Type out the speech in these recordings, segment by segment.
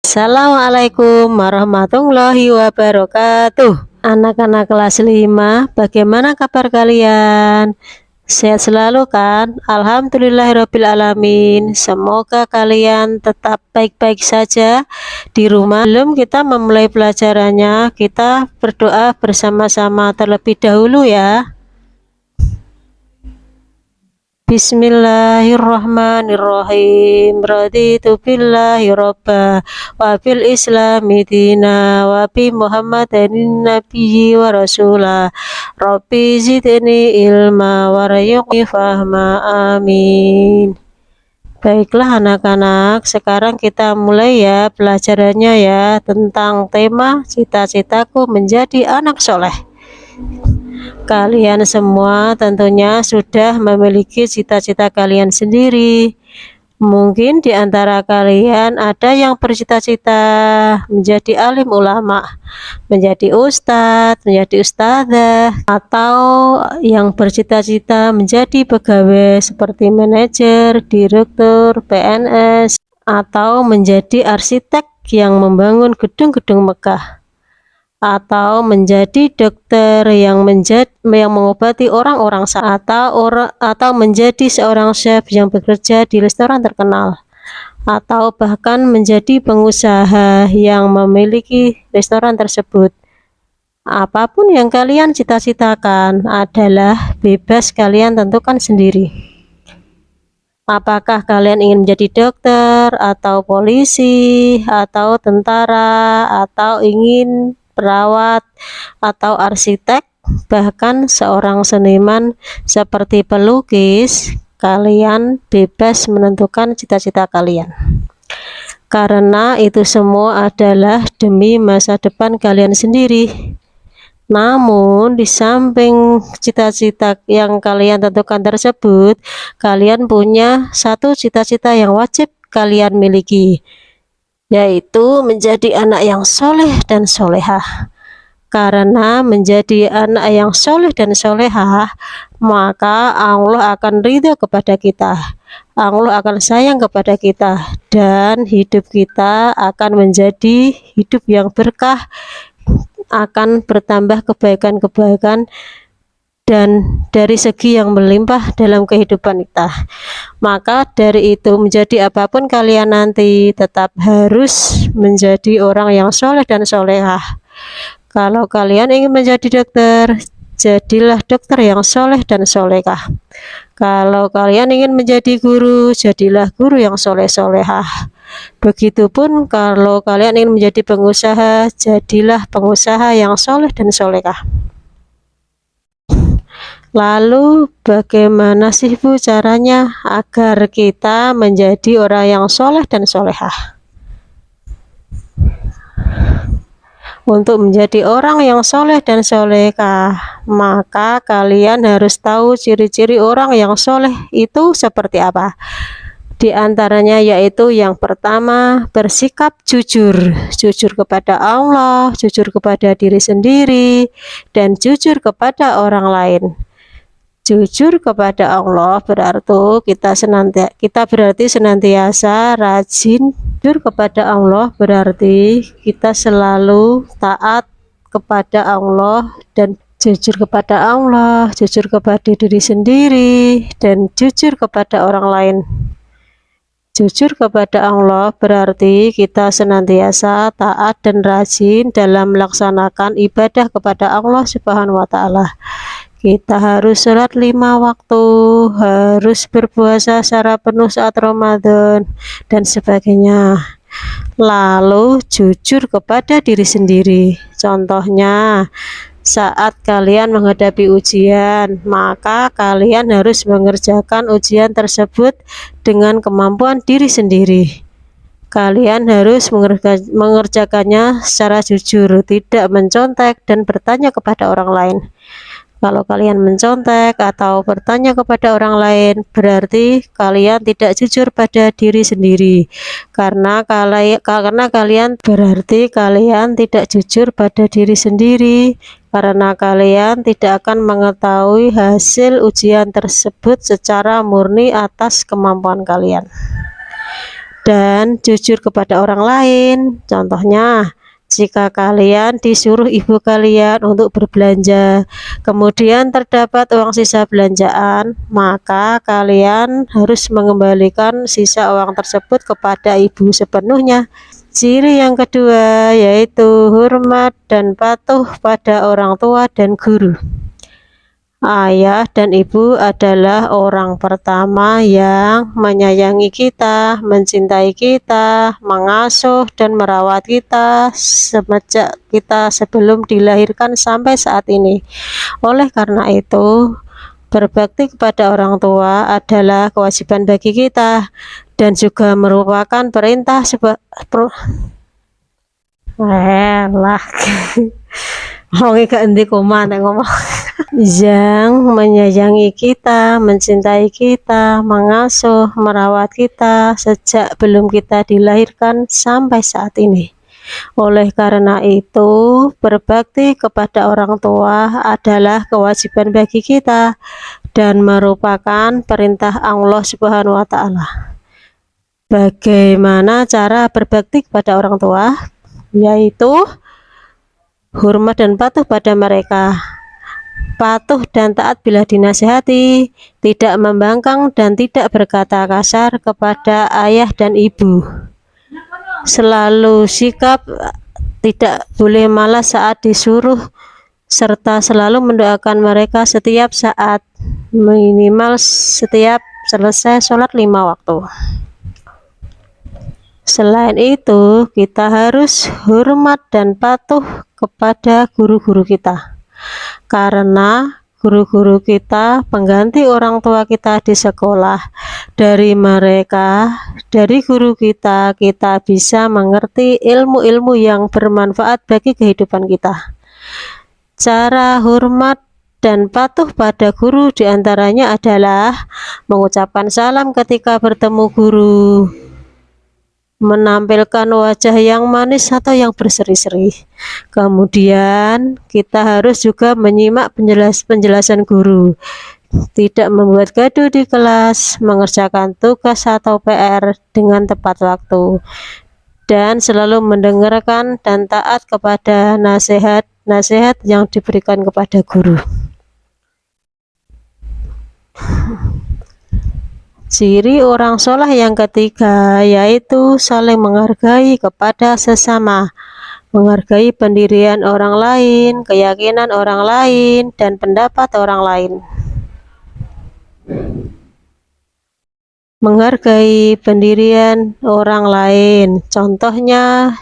Assalamualaikum warahmatullahi wabarakatuh. Anak-anak kelas 5, bagaimana kabar kalian? Sehat selalu kan? Alhamdulillahirabbil alamin. Semoga kalian tetap baik-baik saja di rumah. Sebelum kita memulai pelajarannya, kita berdoa bersama-sama terlebih dahulu ya. Bismillahirrahmanirrahim. Raditu billahi robba wa bil islami dina wa bi muhammadin nabiyyi wa rasula. Rabbi zidni ilma warzuqni fahma. Amin. Baiklah anak-anak, sekarang kita mulai ya pelajarannya ya, tentang tema cita-citaku menjadi anak soleh. Kalian semua tentunya sudah memiliki cita-cita kalian sendiri. Mungkin di antara kalian ada yang bercita-cita menjadi alim ulama, menjadi ustadz, menjadi ustadzah, atau yang bercita-cita menjadi pegawai seperti manajer, direktur, PNS, atau menjadi arsitek yang membangun gedung-gedung megah, atau menjadi dokter yang mengobati orang-orang atau menjadi seorang chef yang bekerja di restoran terkenal, atau bahkan menjadi pengusaha yang memiliki restoran tersebut. Apapun yang kalian cita-citakan adalah bebas kalian tentukan sendiri. Apakah kalian ingin menjadi dokter, atau polisi, atau tentara, atau ingin perawat, atau arsitek, bahkan seorang seniman seperti pelukis, kalian bebas menentukan cita-cita kalian. Karena itu semua adalah demi masa depan kalian sendiri. Namun, di samping cita-cita yang kalian tentukan tersebut, kalian punya satu cita-cita yang wajib kalian miliki, yaitu menjadi anak yang soleh dan solehah. Karena menjadi anak yang soleh dan solehah, maka Allah akan ridho kepada kita, Allah akan sayang kepada kita, dan hidup kita akan menjadi hidup yang berkah, akan bertambah kebaikan-kebaikan dan dari segi yang melimpah dalam kehidupan kita. Maka dari itu, menjadi apapun kalian nanti, tetap harus menjadi orang yang soleh dan solehah. Kalau kalian ingin menjadi dokter, jadilah dokter yang soleh dan solehah. Kalau kalian ingin menjadi guru, jadilah guru yang soleh-solehah. Begitupun kalau kalian ingin menjadi pengusaha, jadilah pengusaha yang soleh dan solehah. Lalu bagaimana sih Bu caranya agar kita menjadi orang yang soleh dan solehah? Untuk menjadi orang yang soleh dan solehah, maka kalian harus tahu ciri-ciri orang yang soleh itu seperti apa. Di antaranya yaitu yang pertama, bersikap jujur. Jujur kepada Allah, jujur kepada diri sendiri, dan jujur kepada orang lain. Jujur kepada Allah berarti kita berarti senantiasa rajin. Jujur kepada Allah berarti kita selalu taat kepada Allah, dan jujur kepada Allah, jujur kepada diri sendiri, dan jujur kepada orang lain. Jujur kepada Allah berarti kita senantiasa taat dan rajin dalam melaksanakan ibadah kepada Allah Subhanahu wa Ta'ala. Kita harus sholat 5 waktu, harus berpuasa secara penuh saat Ramadan, dan sebagainya. Lalu jujur kepada diri sendiri. Contohnya, saat kalian menghadapi ujian, maka kalian harus mengerjakan ujian tersebut dengan kemampuan diri sendiri. Kalian harus mengerjakannya secara jujur, tidak mencontek dan bertanya kepada orang lain. Kalau kalian mencontek atau bertanya kepada orang lain, berarti kalian tidak jujur pada diri sendiri. Karena kalian berarti kalian tidak jujur pada diri sendiri, karena kalian tidak akan mengetahui hasil ujian tersebut secara murni atas kemampuan kalian. dan jujur kepada orang lain. Contohnya, jika kalian disuruh ibu kalian untuk berbelanja, kemudian terdapat uang sisa belanjaan, maka kalian harus mengembalikan sisa uang tersebut kepada ibu sepenuhnya. Ciri yang kedua yaitu hormat dan patuh pada orang tua dan guru. Ayah dan ibu adalah orang pertama yang menyayangi kita, mencintai kita, mengasuh dan merawat kita semenjak kita sebelum dilahirkan sampai saat ini. Oleh karena itu, berbakti kepada orang tua adalah kewajiban bagi kita dan juga merupakan perintah yang menyayangi kita, mencintai kita, mengasuh, merawat kita sejak belum kita dilahirkan sampai saat ini. Oleh karena itu, berbakti kepada orang tua adalah kewajiban bagi kita dan merupakan perintah Allah Subhanahu wa Ta'ala. Bagaimana cara berbakti kepada orang tua? Yaitu hormat dan patuh pada mereka, patuh dan taat bila dinasihati, tidak membangkang dan tidak berkata kasar kepada ayah dan ibu. Selalu sikap tidak boleh malas saat disuruh, serta selalu mendoakan mereka setiap saat, minimal setiap selesai sholat 5 waktu. Selain itu, kita harus hormat dan patuh kepada guru-guru kita, karena guru-guru kita pengganti orang tua kita di sekolah. Dari mereka, dari guru kita, kita bisa mengerti ilmu-ilmu yang bermanfaat bagi kehidupan kita. Cara hormat dan patuh pada guru diantaranya adalah mengucapkan salam ketika bertemu guru, menampilkan wajah yang manis atau yang berseri-seri. Kemudian kita harus juga menyimak penjelasan guru, tidak membuat gaduh di kelas, mengerjakan tugas atau PR dengan tepat waktu, dan selalu mendengarkan dan taat kepada nasihat yang diberikan kepada guru. Ciri orang soleh yang ketiga yaitu saling menghargai kepada sesama, menghargai pendirian orang lain, keyakinan orang lain, dan pendapat orang lain. Menghargai pendirian orang lain, contohnya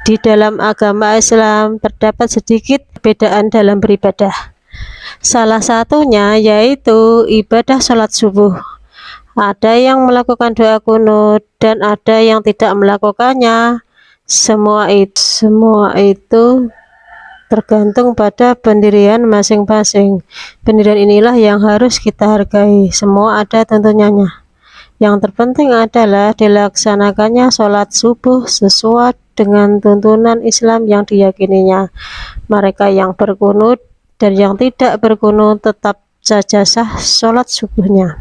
di dalam agama Islam terdapat sedikit perbedaan dalam beribadah. Salah satunya yaitu ibadah sholat subuh. Ada yang melakukan doa kunut dan ada yang tidak melakukannya. Semua itu tergantung pada pendirian masing-masing. Pendirian inilah yang harus kita hargai. Semua ada tuntunannya. Yang terpenting adalah dilaksanakannya sholat subuh sesuai dengan tuntunan Islam yang diyakininya. Mereka yang berkunut dan yang tidak berkunut tetap saja sah sholat subuhnya.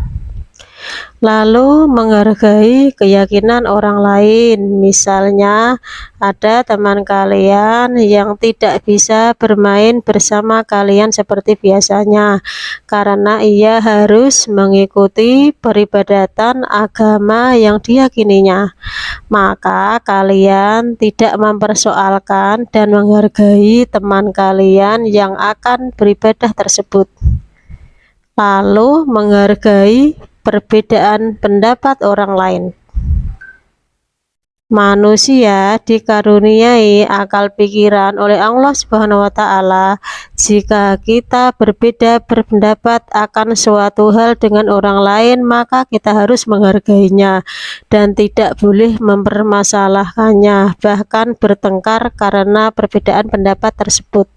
Lalu menghargai keyakinan orang lain, misalnya ada teman kalian yang tidak bisa bermain bersama kalian seperti biasanya karena ia harus mengikuti peribadatan agama yang diyakininya, maka kalian tidak mempersoalkan dan menghargai teman kalian yang akan beribadah tersebut. Lalu menghargai perbedaan pendapat orang lain. Manusia dikaruniai akal pikiran oleh Allah Subhanahu wa Ta'ala. Jika kita berbeda berpendapat akan suatu hal dengan orang lain, maka kita harus menghargainya dan tidak boleh mempermasalahkannya, bahkan bertengkar karena perbedaan pendapat tersebut.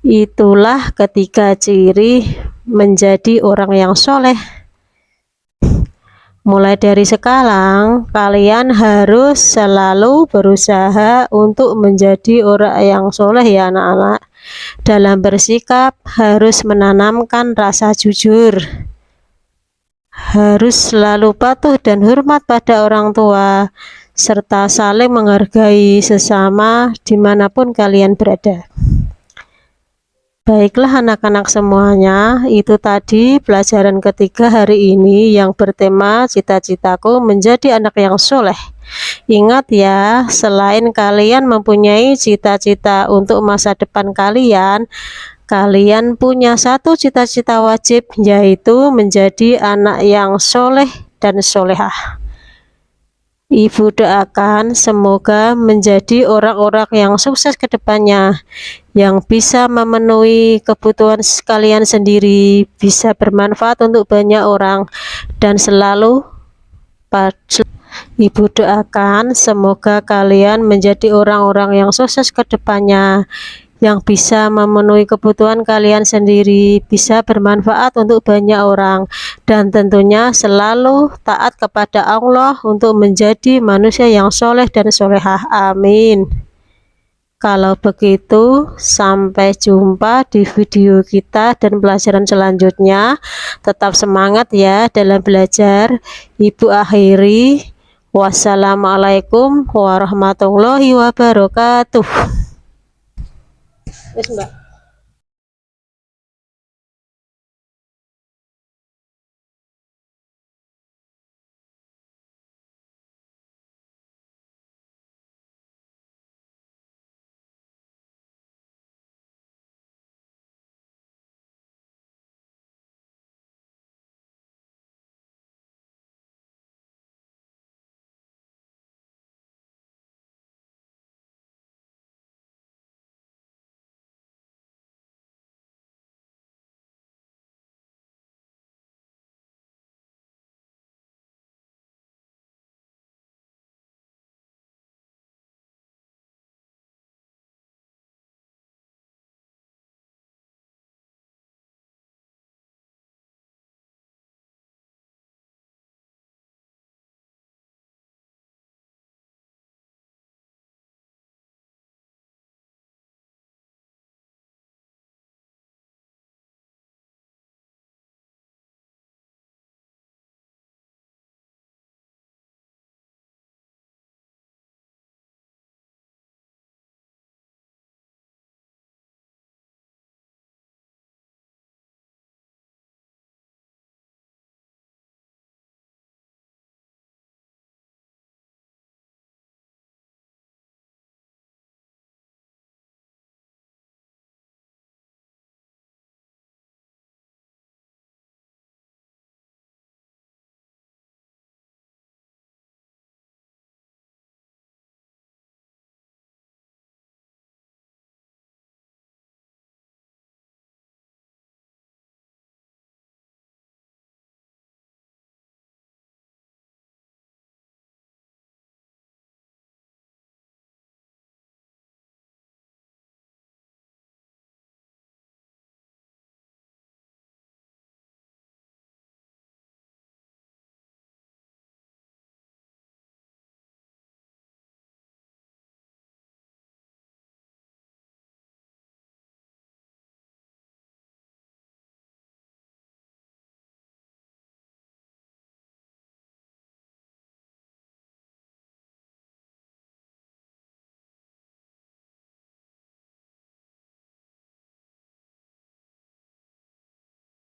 Itulah ketiga ciri menjadi orang yang soleh. Mulai dari sekarang, kalian harus selalu berusaha untuk menjadi orang yang soleh ya anak-anak. Dalam bersikap harus menanamkan rasa jujur, harus selalu patuh dan hormat pada orang tua, serta saling menghargai sesama dimanapun kalian berada. Baiklah anak-anak semuanya, itu tadi pelajaran ketiga hari ini yang bertema cita-citaku menjadi anak yang soleh. Ingat ya, selain kalian mempunyai cita-cita untuk masa depan kalian, kalian punya satu cita-cita wajib, yaitu menjadi anak yang soleh dan solehah. Ibu doakan semoga menjadi orang-orang yang sukses ke depannya, yang bisa memenuhi kebutuhan kalian sendiri, bisa bermanfaat untuk banyak orang, dan selalu Ibu doakan semoga kalian menjadi orang-orang yang sukses ke depannya, yang bisa memenuhi kebutuhan kalian sendiri, bisa bermanfaat untuk banyak orang, dan tentunya selalu taat kepada Allah untuk menjadi manusia yang soleh dan solehah. Amin. Kalau begitu, sampai jumpa di video kita dan pelajaran selanjutnya. Tetap semangat ya dalam belajar. Ibu akhiri. Wassalamualaikum warahmatullahi wabarakatuh. Wes, Mbak.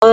Oh,